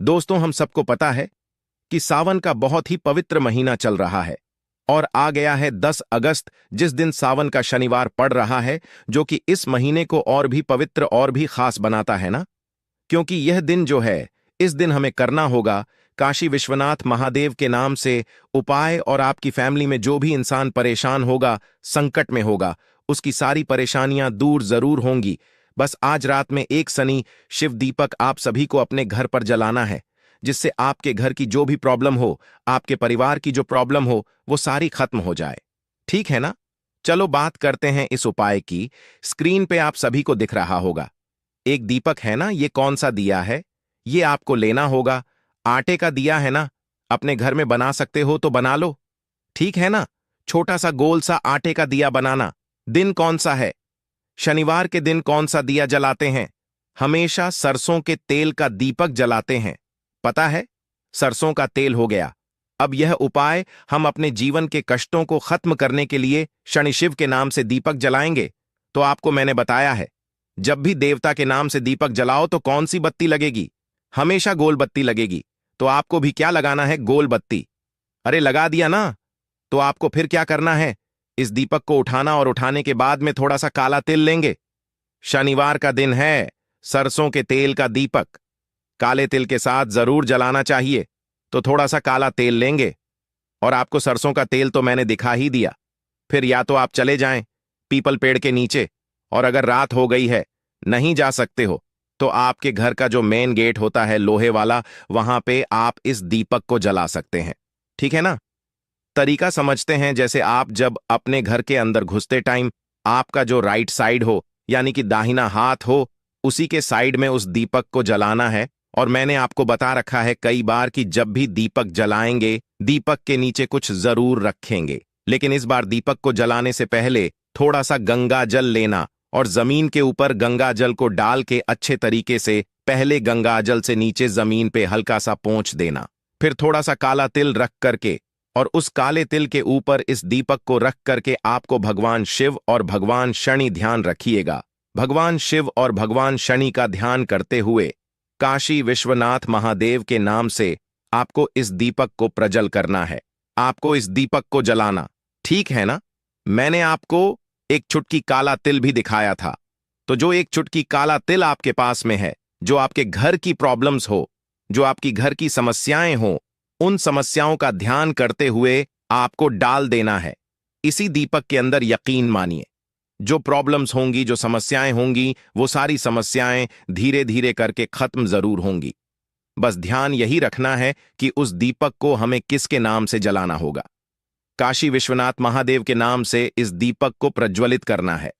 दोस्तों, हम सबको पता है कि सावन का बहुत ही पवित्र महीना चल रहा है और आ गया है 10 अगस्त, जिस दिन सावन का शनिवार पड़ रहा है, जो कि इस महीने को और भी पवित्र और भी खास बनाता है ना। क्योंकि यह दिन जो है, इस दिन हमें करना होगा काशी विश्वनाथ महादेव के नाम से उपाय, और आपकी फैमिली में जो भी इंसान परेशान होगा, संकट में होगा, उसकी सारी परेशानियां दूर जरूर होंगी। बस आज रात में एक शनि शिव दीपक आप सभी को अपने घर पर जलाना है, जिससे आपके घर की जो भी प्रॉब्लम हो, आपके परिवार की जो प्रॉब्लम हो, वो सारी खत्म हो जाए। ठीक है ना? चलो बात करते हैं इस उपाय की। स्क्रीन पे आप सभी को दिख रहा होगा एक दीपक, है ना? ये कौन सा दिया है? ये आपको लेना होगा। आटे का दिया है ना? अपने घर में बना सकते हो तो बना लो। ठीक है ना? छोटा सा गोल सा आटे का दिया बनाना। दिन कौन सा है? शनिवार के दिन कौन सा दिया जलाते हैं? हमेशा सरसों के तेल का दीपक जलाते हैं। पता है? सरसों का तेल हो गया। अब यह उपाय हम अपने जीवन के कष्टों को खत्म करने के लिए शनि शिव के नाम से दीपक जलाएंगे। तो आपको मैंने बताया है, जब भी देवता के नाम से दीपक जलाओ तो कौन सी बत्ती लगेगी? हमेशा गोल बत्ती लगेगी। तो आपको भी क्या लगाना है? गोल बत्ती। अरे लगा दिया ना? तो आपको फिर क्या करना है? इस दीपक को उठाना, और उठाने के बाद में थोड़ा सा काला तिल लेंगे। शनिवार का दिन है, सरसों के तेल का दीपक काले तिल के साथ जरूर जलाना चाहिए। तो थोड़ा सा काला तेल लेंगे, और आपको सरसों का तेल तो मैंने दिखा ही दिया। फिर या तो आप चले जाएं पीपल पेड़ के नीचे, और अगर रात हो गई है, नहीं जा सकते हो, तो आपके घर का जो मेन गेट होता है लोहे वाला, वहां पे आप इस दीपक को जला सकते हैं। ठीक है ना? तरीका समझते हैं। जैसे आप जब अपने घर के अंदर घुसते टाइम आपका जो राइट साइड हो, यानी कि दाहिना हाथ हो, उसी के साइड में उस दीपक को जलाना है। और मैंने आपको बता रखा है कई बार कि जब भी दीपक जलाएंगे, दीपक के नीचे कुछ जरूर रखेंगे। लेकिन इस बार दीपक को जलाने से पहले थोड़ा सा गंगा जल लेना, और जमीन के ऊपर गंगा जल को डाल के अच्छे तरीके से पहले गंगा जल से नीचे जमीन पे हल्का सा पोंछ देना। फिर थोड़ा सा काला तिल रख करके, और उस काले तिल के ऊपर इस दीपक को रख करके आपको भगवान शिव और भगवान शनि ध्यान रखिएगा। भगवान शिव और भगवान शनि का ध्यान करते हुए काशी विश्वनाथ महादेव के नाम से आपको इस दीपक को प्रज्वल करना है। आपको इस दीपक को जलाना। ठीक है ना? मैंने आपको एक चुटकी काला तिल भी दिखाया था। तो जो एक चुटकी काला तिल आपके पास में है, जो आपके घर की प्रॉब्लम्स हो, जो आपकी घर की समस्याएं हो, उन समस्याओं का ध्यान करते हुए आपको डाल देना है इसी दीपक के अंदर। यकीन मानिए, जो प्रॉब्लम्स होंगी, जो समस्याएं होंगी, वो सारी समस्याएं धीरे धीरे करके खत्म जरूर होंगी। बस ध्यान यही रखना है कि उस दीपक को हमें किसके नाम से जलाना होगा। काशी विश्वनाथ महादेव के नाम से इस दीपक को प्रज्वलित करना है।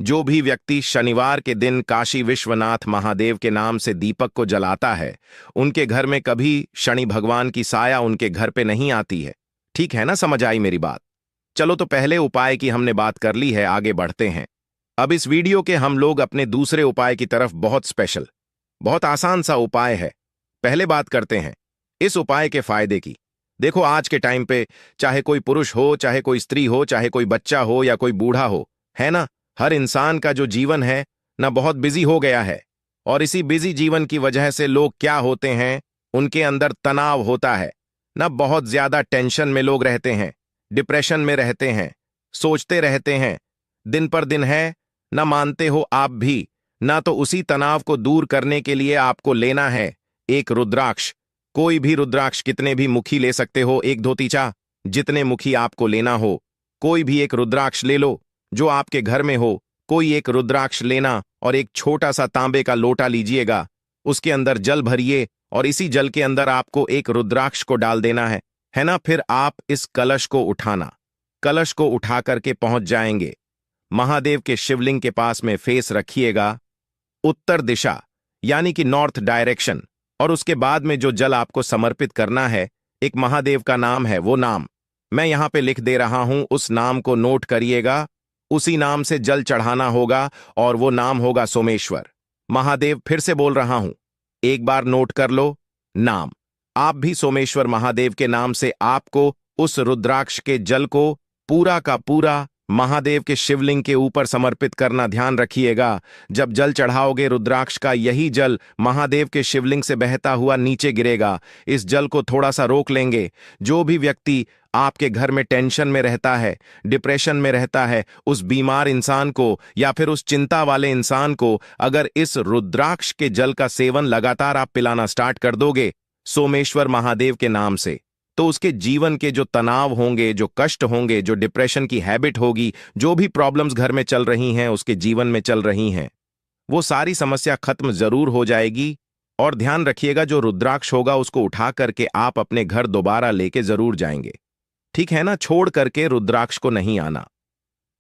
जो भी व्यक्ति शनिवार के दिन काशी विश्वनाथ महादेव के नाम से दीपक को जलाता है, उनके घर में कभी शनि भगवान की साया उनके घर पे नहीं आती है। ठीक है ना? समझ आई मेरी बात? चलो, तो पहले उपाय की हमने बात कर ली है, आगे बढ़ते हैं। अब इस वीडियो के हम लोग अपने दूसरे उपाय की तरफ। बहुत स्पेशल, बहुत आसान सा उपाय है। पहले बात करते हैं इस उपाय के फायदे की। देखो, आज के टाइम पे चाहे कोई पुरुष हो, चाहे कोई स्त्री हो, चाहे कोई बच्चा हो या कोई बूढ़ा हो, है ना, हर इंसान का जो जीवन है ना, बहुत बिजी हो गया है। और इसी बिजी जीवन की वजह से लोग क्या होते हैं, उनके अंदर तनाव होता है ना, बहुत ज्यादा टेंशन में लोग रहते हैं, डिप्रेशन में रहते हैं, सोचते रहते हैं। दिन पर दिन है ना, मानते हो आप भी ना, तो उसी तनाव को दूर करने के लिए आपको लेना है एक रुद्राक्ष। कोई भी रुद्राक्ष, कितने भी मुखी ले सकते हो, एक दो तीचा, जितने मुखी आपको लेना हो, कोई भी एक रुद्राक्ष ले लो जो आपके घर में हो। कोई एक रुद्राक्ष लेना, और एक छोटा सा तांबे का लोटा लीजिएगा, उसके अंदर जल भरिए, और इसी जल के अंदर आपको एक रुद्राक्ष को डाल देना है ना। फिर आप इस कलश को उठाना, कलश को उठा करके पहुंच जाएंगे महादेव के शिवलिंग के पास में। फेस रखिएगा उत्तर दिशा, यानी कि नॉर्थ डायरेक्शन। और उसके बाद में जो जल आपको समर्पित करना है, एक महादेव का नाम है, वो नाम मैं यहां पे लिख दे रहा हूं, उस नाम को नोट करिएगा। उसी नाम से जल चढ़ाना होगा, और वो नाम होगा सोमेश्वर महादेव। फिर से बोल रहा हूं, एक बार नोट कर लो नाम। आप भी सोमेश्वर महादेव के नाम से आपको उस रुद्राक्ष के जल को पूरा का पूरा महादेव के शिवलिंग के ऊपर समर्पित करना। ध्यान रखिएगा, जब जल चढ़ाओगे रुद्राक्ष का, यही जल महादेव के शिवलिंग से बहता हुआ नीचे गिरेगा। इस जल को थोड़ा सा रोक लेंगे। जो भी व्यक्ति आपके घर में टेंशन में रहता है, डिप्रेशन में रहता है, उस बीमार इंसान को या फिर उस चिंता वाले इंसान को अगर इस रुद्राक्ष के जल का सेवन लगातार आप पिलाना स्टार्ट कर दोगे सोमेश्वर महादेव के नाम से, तो उसके जीवन के जो तनाव होंगे, जो कष्ट होंगे, जो डिप्रेशन की हैबिट होगी, जो भी प्रॉब्लम्स घर में चल रही हैं, उसके जीवन में चल रही हैं, वो सारी समस्या खत्म जरूर हो जाएगी। और ध्यान रखिएगा, जो रुद्राक्ष होगा उसको उठा करके आप अपने घर दोबारा लेके जरूर जाएंगे। ठीक है ना? छोड़ करके रुद्राक्ष को नहीं आना।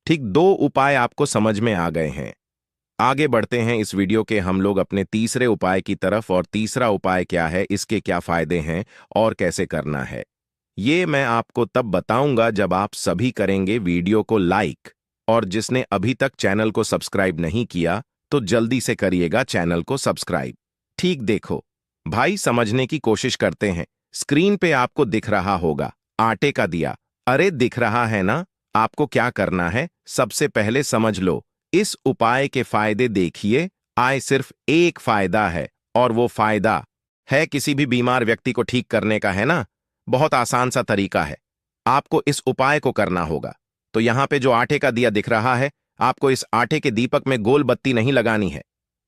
ठीक, 2 उपाय आपको समझ में आ गए हैं। आगे बढ़ते हैं इस वीडियो के हम लोग अपने तीसरे उपाय की तरफ। और तीसरा उपाय क्या है, इसके क्या फायदे हैं और कैसे करना है, ये मैं आपको तब बताऊंगा जब आप सभी करेंगे वीडियो को लाइक। और जिसने अभी तक चैनल को सब्सक्राइब नहीं किया तो जल्दी से करिएगा चैनल को सब्सक्राइब। ठीक, देखो भाई, समझने की कोशिश करते हैं। स्क्रीन पे आपको दिख रहा होगा आटे का दिया। अरे दिख रहा है ना? आपको क्या करना है, सबसे पहले समझ लो, इस उपाय के फायदे देखिए। आय सिर्फ एक फायदा है और वो फायदा है किसी भी बीमार व्यक्ति को ठीक करने का, है ना? बहुत आसान सा तरीका है। आपको इस उपाय को करना होगा। तो यहां पे जो आटे का दिया दिख रहा है, आपको इस आटे के दीपक में गोल बत्ती नहीं लगानी है।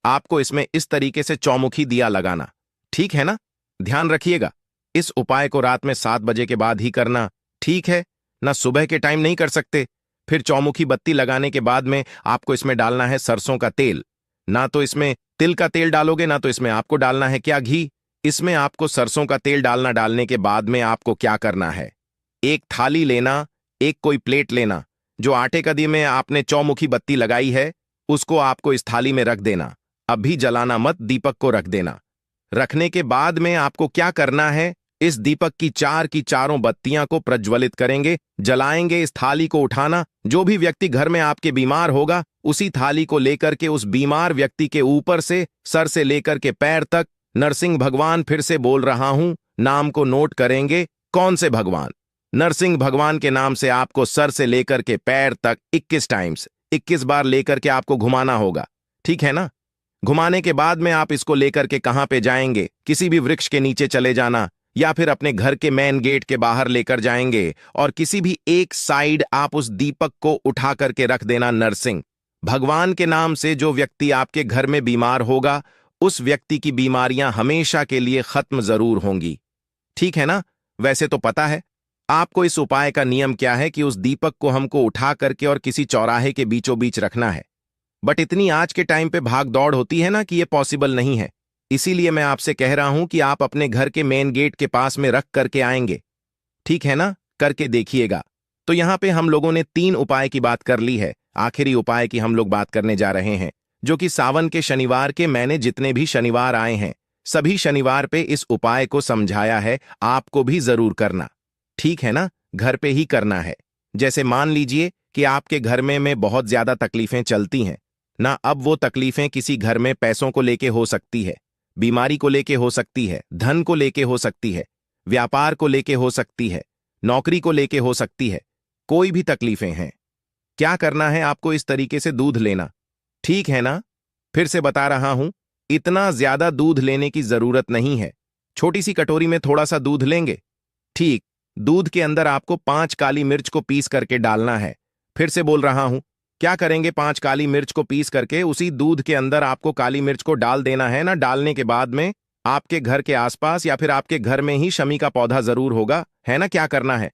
आपको इसमें इस तरीके से चौमुखी दिया लगाना। ठीक है ना? ध्यान रखिएगा, इस उपाय को रात में 7 बजे के बाद ही करना। ठीक है ना? सुबह के टाइम नहीं कर सकते। फिर चौमुखी बत्ती लगाने के बाद में आपको इसमें डालना है सरसों का तेल। ना तो इसमें तिल का तेल डालोगे, ना तो इसमें आपको डालना है क्या, घी। इसमें आपको सरसों का तेल डालना। डालने के बाद में आपको क्या करना है, एक थाली लेना, एक कोई प्लेट लेना। जो आटे का दिए में आपने चौमुखी बत्ती लगाई है उसको आपको इस थाली में रख देना। अभी जलाना मत, दीपक को रख देना। रखने के बाद में आपको क्या करना है, इस दीपक की चारों बत्तियां को प्रज्वलित करेंगे, जलाएंगे। इस थाली को उठाना, जो भी व्यक्ति घर में आपके बीमार होगा उसी थाली को लेकर के उस बीमार व्यक्ति के ऊपर से, सर से लेकर के पैर तक, नरसिंह भगवान, फिर से बोल रहा हूं, नाम को नोट करेंगे। कौन से भगवान? नरसिंह भगवान के नाम से आपको सर से लेकर के पैर तक 21 टाइम्स, 21 बार लेकर के आपको घुमाना होगा। ठीक है ना? घुमाने के बाद में आप इसको लेकर के कहां पे जाएंगे, किसी भी वृक्ष के नीचे चले जाना या फिर अपने घर के मेन गेट के बाहर लेकर जाएंगे और किसी भी एक साइड आप उस दीपक को उठा करके रख देना। नरसिंह भगवान के नाम से जो व्यक्ति आपके घर में बीमार होगा उस व्यक्ति की बीमारियां हमेशा के लिए खत्म जरूर होंगी। ठीक है ना? वैसे तो पता है आपको इस उपाय का नियम क्या है कि उस दीपक को हमको उठा करके और किसी चौराहे के बीचों बीच रखना है। बट इतनी आज के टाइम पे भाग दौड़ होती है ना कि ये पॉसिबल नहीं है। इसीलिए मैं आपसे कह रहा हूं कि आप अपने घर के मेन गेट के पास में रख करके आएंगे। ठीक है ना? करके देखिएगा। तो यहां पे हम लोगों ने 3 उपाय की बात कर ली है। आखिरी उपाय की हम लोग बात करने जा रहे हैं, जो कि सावन के शनिवार के, मैंने जितने भी शनिवार आए हैं सभी शनिवार पे इस उपाय को समझाया है। आपको भी जरूर करना। ठीक है ना? घर पे ही करना है। जैसे मान लीजिए कि आपके घर में बहुत ज्यादा तकलीफें चलती हैं ना। अब वो तकलीफें किसी घर में पैसों को लेके हो सकती है, बीमारी को लेके हो सकती है, धन को लेके हो सकती है, व्यापार को लेके हो सकती है, नौकरी को लेके हो सकती है। कोई भी तकलीफें हैं, क्या करना है आपको, इस तरीके से दूध लेना। ठीक है ना? फिर से बता रहा हूं, इतना ज्यादा दूध लेने की जरूरत नहीं है। छोटी सी कटोरी में थोड़ा सा दूध लेंगे। ठीक, दूध के अंदर आपको 5 काली मिर्च को पीस करके डालना है। फिर से बोल रहा हूं, क्या करेंगे, 5 काली मिर्च को पीस करके उसी दूध के अंदर आपको काली मिर्च को डाल देना है ना। डालने के बाद में आपके घर के आसपास या फिर आपके घर में ही शमी का पौधा जरूर होगा, है ना? क्या करना है,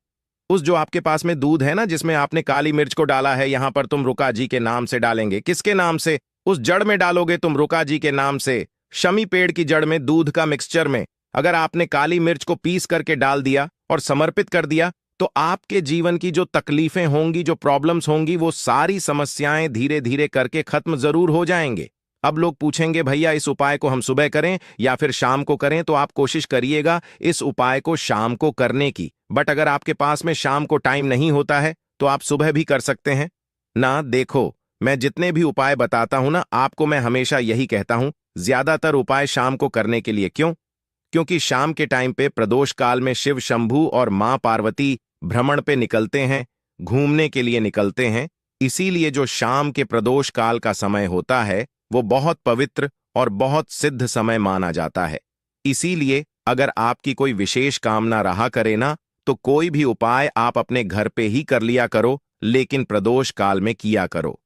उस जो आपके पास में दूध है ना जिसमें आपने काली मिर्च को डाला है, यहां पर तुम रुका जी के नाम से डालेंगे। किसके नाम से? उस जड़ में डालोगे तुम, रुका जी के नाम से। शमी पेड़ की जड़ में दूध का मिक्सचर में अगर आपने काली मिर्च को पीस करके डाल दिया और समर्पित कर दिया तो आपके जीवन की जो तकलीफें होंगी, जो प्रॉब्लम्स होंगी, वो सारी समस्याएं धीरे धीरे करके खत्म जरूर हो जाएंगे। अब लोग पूछेंगे भैया इस उपाय को हम सुबह करें या फिर शाम को करें, तो आप कोशिश करिएगा इस उपाय को शाम को करने की। बट अगर आपके पास में शाम को टाइम नहीं होता है तो आप सुबह भी कर सकते हैं ना। देखो, मैं जितने भी उपाय बताता हूं ना, आपको मैं हमेशा यही कहता हूं, ज्यादातर उपाय शाम को करने के लिए। क्यों? क्योंकि शाम के टाइम पे प्रदोष काल में शिव शंभू और मां पार्वती भ्रमण पे निकलते हैं, घूमने के लिए निकलते हैं। इसीलिए जो शाम के प्रदोष काल का समय होता है वो बहुत पवित्र और बहुत सिद्ध समय माना जाता है। इसीलिए अगर आपकी कोई विशेष कामना रहा करे ना, तो कोई भी उपाय आप अपने घर पे ही कर लिया करो, लेकिन प्रदोष काल में किया करो।